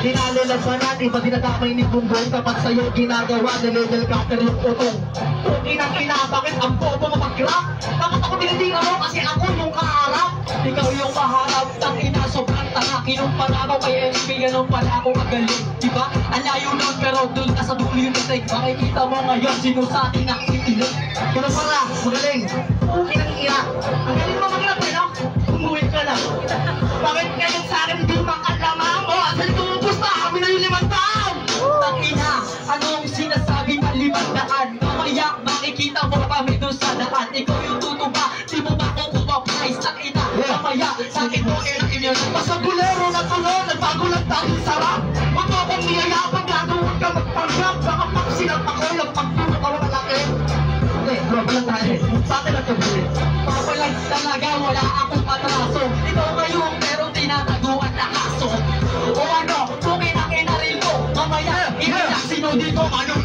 Kinalalabanan, iba dinadamay ni Bumbong. Dapat sa'yo ginagawa, nililelcopter yung utong. Okay nang kinabakit, ang bobo mo mag-grab. Dapat ako bininding mo kasi ako yung kaharap. Ikaw yung kaharap, tang ina, sobrang tanga. Kinumpara ko kay SP, ganun pala ako magaling. Diba? Ang layo nun, pero dun ka sa dulo yung natay. Makikita mo ngayon, sino sa ating nakikinig. Ganun pala, magaling. Okay nang ina. Ang galing mo mag-grab, no? Umuwi ka na. Bakit ngayon sa akin di makalamang mo? Asal tumupos na kami na yung 5 taon. Tangina, anong sinasabi ng 500? Mamaya makikita mo kami doon sa daan. Ikaw yung tutuba, di mo makukuha price. Tangina, mamaya sakit mo in pasagulero na tulong, nagbago lang tanging sarap. Huwag mo akong niyayabang, gagawin ka magpanggap. Baka pag sinap ako, nagpagpuno ka malaki. Okay, drop lang tayo. Bakit na ito bili? Papalag talaga, wala akong atraso. Ikaw ngayon, pero tinataguan na kaso. O ano, kung inakin na rin mo, mamaya, sino dito, manong